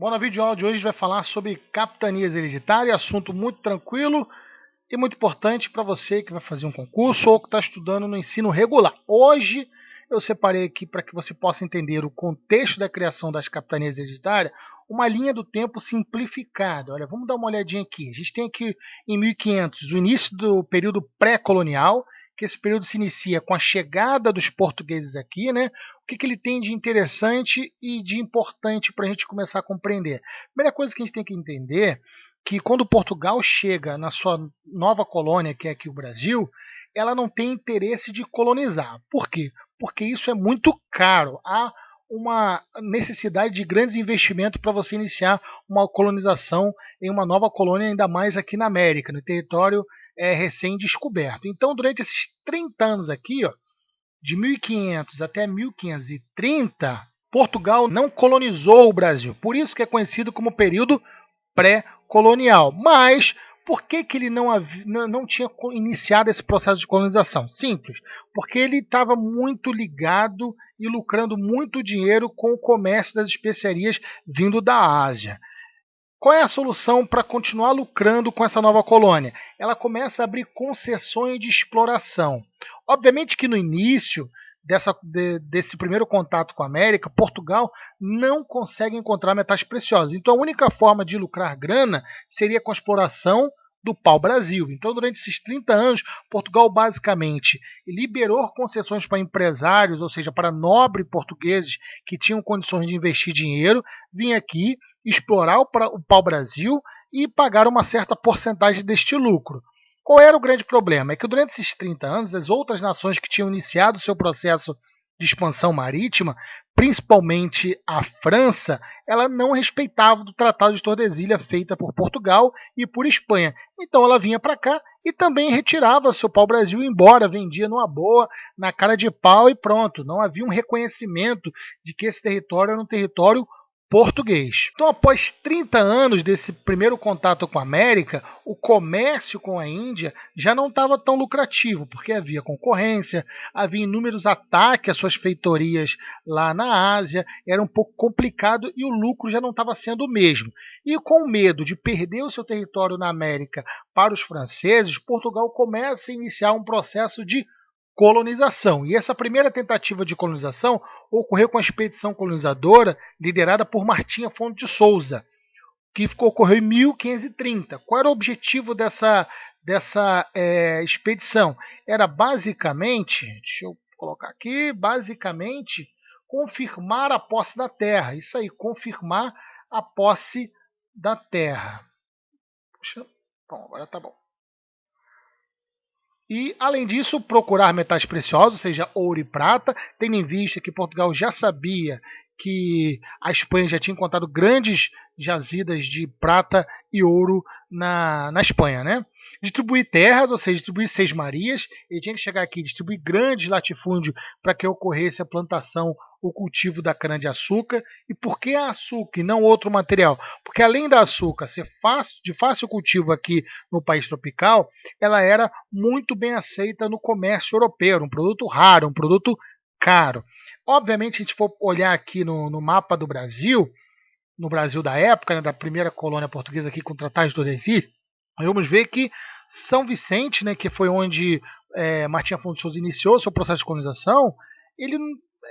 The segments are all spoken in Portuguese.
Bom, no vídeo de aula de hoje a gente vai falar sobre capitanias hereditárias, assunto muito tranquilo e muito importante para você que vai fazer um concurso ou que está estudando no ensino regular. Hoje eu separei aqui para que você possa entender o contexto da criação das capitanias hereditárias, uma linha do tempo simplificada. Olha, vamos dar uma olhadinha aqui. A gente tem aqui em 1500 o início do período pré-colonial, que esse período se inicia com a chegada dos portugueses aqui, né? O que ele tem de interessante e de importante para a gente começar a compreender? A primeira coisa que a gente tem que entender é que quando Portugal chega na sua nova colônia, que é aqui o Brasil, ela não tem interesse de colonizar. Por quê? Porque isso é muito caro. Há uma necessidade de grandes investimentos para você iniciar uma colonização em uma nova colônia, ainda mais aqui na América, no território recém-descoberto. Então, durante esses 30 anos aqui, ó, de 1500 até 1530, Portugal não colonizou o Brasil. Por isso que é conhecido como período pré-colonial. Mas por que ele não tinha iniciado esse processo de colonização? Simples, porque ele estava muito ligado e lucrando muito dinheiro com o comércio das especiarias vindo da Ásia. Qual é a solução para continuar lucrando com essa nova colônia? Ela começa a abrir concessões de exploração. Obviamente que no início desse primeiro contato com a América, Portugal não consegue encontrar metais preciosos. Então a única forma de lucrar grana seria com a exploração do pau-brasil. Então, durante esses 30 anos, Portugal basicamente liberou concessões para empresários, ou seja, para nobres portugueses que tinham condições de investir dinheiro, vinha aqui explorar o pau-brasil e pagar uma certa porcentagem deste lucro. Qual era o grande problema? É que durante esses 30 anos, as outras nações que tinham iniciado seu processo de expansão marítima, principalmente a França, ela não respeitava o Tratado de Tordesilhas feita por Portugal e por Espanha. Então ela vinha para cá e também retirava seu pau-brasil embora, vendia numa boa, na cara de pau e pronto. Não havia um reconhecimento de que esse território era um território português. Então, após 30 anos desse primeiro contato com a América, o comércio com a Índia já não estava tão lucrativo, porque havia concorrência, havia inúmeros ataques às suas feitorias lá na Ásia, era um pouco complicado e o lucro já não estava sendo o mesmo. E com medo de perder o seu território na América para os franceses, Portugal começa a iniciar um processo de colonização. E essa primeira tentativa de colonização ocorreu com a expedição colonizadora liderada por Martim Afonso de Souza, que ocorreu em 1530. Qual era o objetivo dessa expedição? Era basicamente, deixa eu colocar aqui, basicamente confirmar a posse da terra. Isso aí, confirmar a posse da terra. Puxa, bom, agora tá bom. E, além disso, procurar metais preciosos, ou seja, ouro e prata, tendo em vista que Portugal já sabia que a Espanha já tinha encontrado grandes jazidas de prata e ouro na Espanha, né? Distribuir terras, ou seja, distribuir seis marias, ele tinha que chegar aqui e distribuir grandes latifúndios para que ocorresse a plantação, o cultivo da cana-de-açúcar. E por que açúcar e não outro material? Porque além da açúcar ser de fácil cultivo aqui no país tropical, ela era muito bem aceita no comércio europeu, um produto raro, um produto caro. Obviamente, se a gente for olhar aqui no mapa do Brasil, no Brasil da época, né, da primeira colônia portuguesa aqui com o Tratado de Tordesilhas, vamos ver que São Vicente, né, que foi onde Martim Afonso de Souza iniciou seu processo de colonização, ele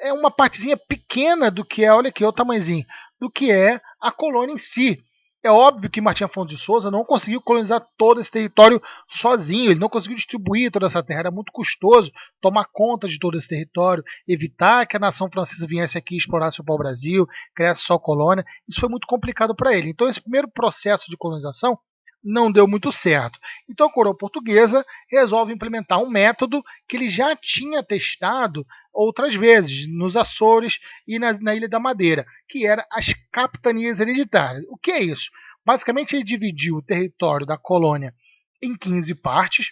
é uma partezinha pequena do que é, olha aqui, olha o tamanhozinho, do que é a colônia em si. É óbvio que Martim Afonso de Souza não conseguiu colonizar todo esse território sozinho, ele não conseguiu distribuir toda essa terra, era muito custoso tomar conta de todo esse território, evitar que a nação francesa viesse aqui e explorasse o pau-brasil, criasse sua colônia, isso foi muito complicado para ele. Então esse primeiro processo de colonização não deu muito certo. Então a coroa portuguesa resolve implementar um método que ele já tinha testado outras vezes, nos Açores e na Ilha da Madeira, que era as capitanias hereditárias. O que é isso? Basicamente ele dividiu o território da colônia em 15 partes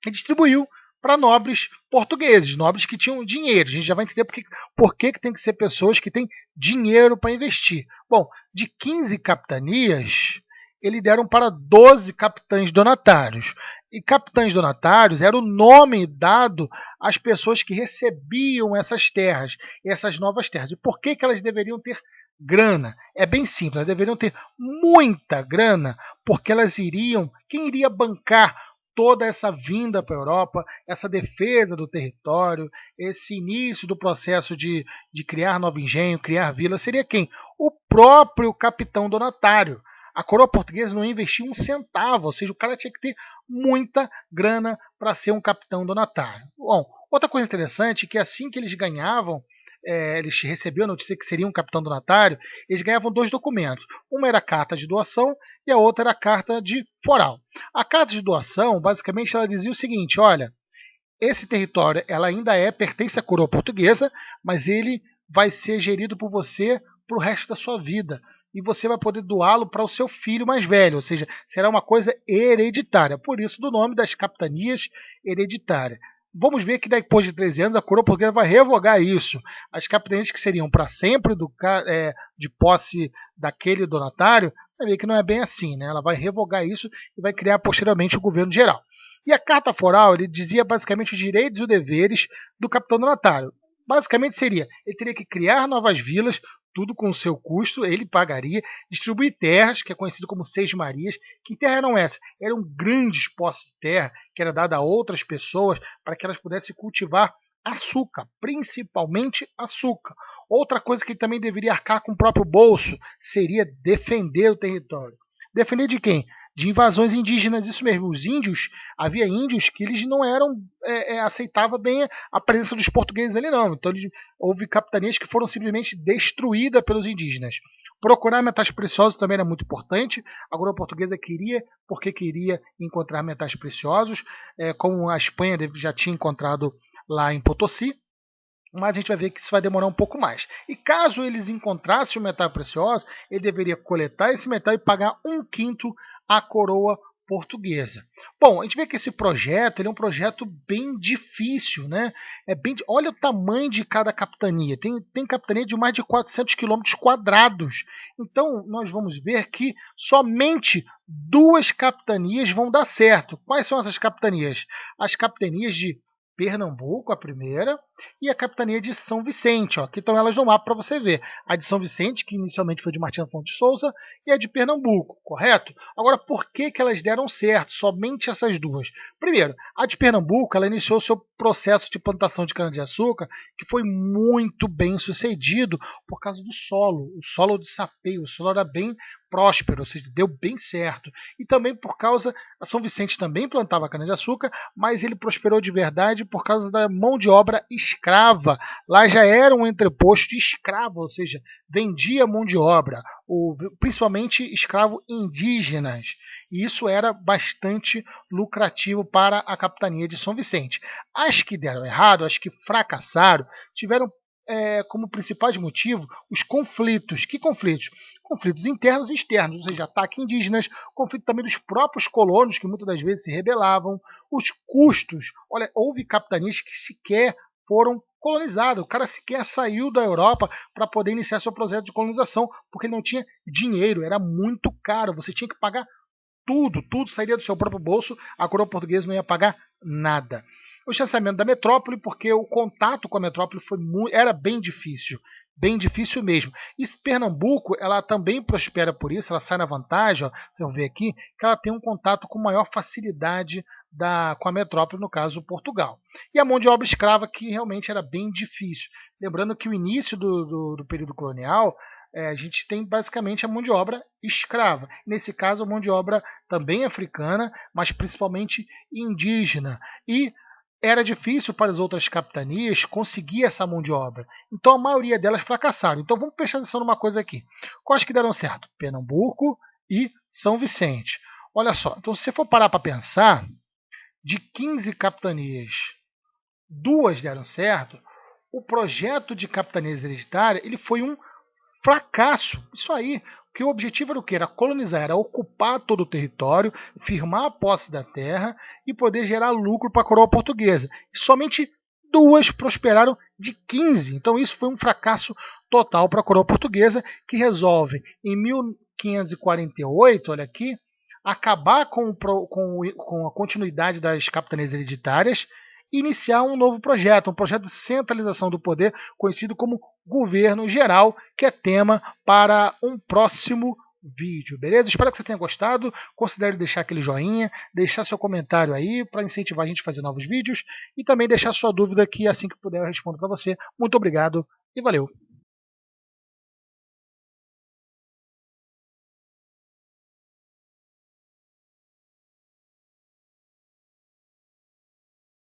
e distribuiu para nobres portugueses, nobres que tinham dinheiro. A gente já vai entender por que tem que ser pessoas que têm dinheiro para investir. Bom, de 15 capitanias, eles deram para 12 capitães donatários. E capitães donatários era o nome dado às pessoas que recebiam essas terras, essas novas terras. E por que elas deveriam ter grana? É bem simples, elas deveriam ter muita grana, porque elas iriam, quem iria bancar toda essa vinda para a Europa, essa defesa do território, esse início do processo de criar novo engenho, criar vila, seria quem? O próprio capitão donatário. A coroa portuguesa não investiu um centavo, ou seja, o cara tinha que ter muita grana para ser um capitão donatário. Bom, outra coisa interessante é que assim que eles ganhavam, eles recebiam a notícia que seria um capitão donatário, eles ganhavam 2 documentos. Uma era a carta de doação e a outra era a carta de foral. A carta de doação, basicamente, ela dizia o seguinte: olha, esse território ela ainda pertence à coroa portuguesa, mas ele vai ser gerido por você para o resto da sua vida. E você vai poder doá-lo para o seu filho mais velho, ou seja, será uma coisa hereditária. Por isso, do nome das capitanias hereditárias. Vamos ver que depois de 13 anos a coroa portuguesa vai revogar isso. As capitanias que seriam para sempre de posse daquele donatário, vai ver que não é bem assim, né? Ela vai revogar isso e vai criar posteriormente o governo geral. E a carta foral, ele dizia basicamente os direitos e os deveres do capitão donatário. Basicamente seria, ele teria que criar novas vilas, tudo com o seu custo, ele pagaria, distribuir terras, que é conhecido como Seis Marias. Que terra eram essas? Eram grandes posses de terra, que era dada a outras pessoas para que elas pudessem cultivar açúcar, principalmente açúcar. Outra coisa que ele também deveria arcar com o próprio bolso seria defender o território. Defender de quem? De invasões indígenas, isso mesmo. Os índios, havia índios que eles não eram, aceitavam bem a presença dos portugueses ali não. Então houve capitanias que foram simplesmente destruídas pelos indígenas. Procurar metais preciosos também era muito importante. A coroa portuguesa queria, porque queria encontrar metais preciosos, como a Espanha já tinha encontrado lá em Potosí. Mas a gente vai ver que isso vai demorar um pouco mais. E caso eles encontrassem o metal precioso, ele deveria coletar esse metal e pagar 1/5 à coroa portuguesa. Bom, a gente vê que esse projeto ele é um projeto bem difícil, né? Olha o tamanho de cada capitania. Tem capitania de mais de 400 quilômetros quadrados. Então, nós vamos ver que somente 2 capitanias vão dar certo. Quais são essas capitanias? As capitanias de Pernambuco, a primeira, e a capitania de São Vicente. Ó. Aqui estão elas no mapa para você ver. A de São Vicente, que inicialmente foi de Martim Afonso de Souza, e a de Pernambuco, correto? Agora, por que elas deram certo? Somente essas duas. Primeiro, a de Pernambuco, ela iniciou seu processo de plantação de cana-de-açúcar, que foi muito bem sucedido por causa do solo. O solo de sapeio, o solo era bem próspero, ou seja, deu bem certo. E também por causa, a São Vicente também plantava cana-de-açúcar, mas ele prosperou de verdade por causa da mão de obra escrava. Lá já era um entreposto de escravo, ou seja, vendia mão de obra, principalmente escravos indígenas. E isso era bastante lucrativo para a capitania de São Vicente. As que deram errado, as que fracassaram, tiveram como principais motivos os conflitos. Que conflitos? Conflitos internos e externos, ou seja, ataques indígenas, conflito também dos próprios colonos, que muitas das vezes se rebelavam, os custos. Olha, houve capitanias que sequer foram colonizadas. O cara sequer saiu da Europa para poder iniciar seu processo de colonização, porque não tinha dinheiro, era muito caro, você tinha que pagar tudo sairia do seu próprio bolso, a coroa portuguesa não ia pagar nada. O chancelamento da metrópole, porque o contato com a metrópole era bem difícil mesmo. E Pernambuco, ela também prospera por isso, ela sai na vantagem, ó, vocês vão ver aqui, que ela tem um contato com maior facilidade com a metrópole, no caso Portugal. E a mão de obra escrava, que realmente era bem difícil. Lembrando que o início do período colonial, a gente tem basicamente a mão de obra escrava. Nesse caso, a mão de obra também africana, mas principalmente indígena. E era difícil para as outras capitanias conseguir essa mão de obra. Então a maioria delas fracassaram. Então vamos prestar atenção numa coisa aqui. Quais que deram certo? Pernambuco e São Vicente. Olha só, então se você for parar para pensar, de 15 capitanias, 2 deram certo, o projeto de capitanias hereditária ele foi um fracasso. Isso aí. Porque o objetivo era o quê? Era colonizar, era ocupar todo o território, firmar a posse da terra e poder gerar lucro para a coroa portuguesa. E somente 2 prosperaram de 15. Então isso foi um fracasso total para a coroa portuguesa, que resolve, em 1548, olha aqui, acabar com a continuidade das capitanias hereditárias iniciar um novo projeto, um projeto de centralização do poder, conhecido como governo geral, que é tema para um próximo vídeo, beleza? Espero que você tenha gostado. Considere deixar aquele joinha, deixar seu comentário aí para incentivar a gente a fazer novos vídeos e também deixar sua dúvida que assim que puder eu respondo para você. Muito obrigado e valeu!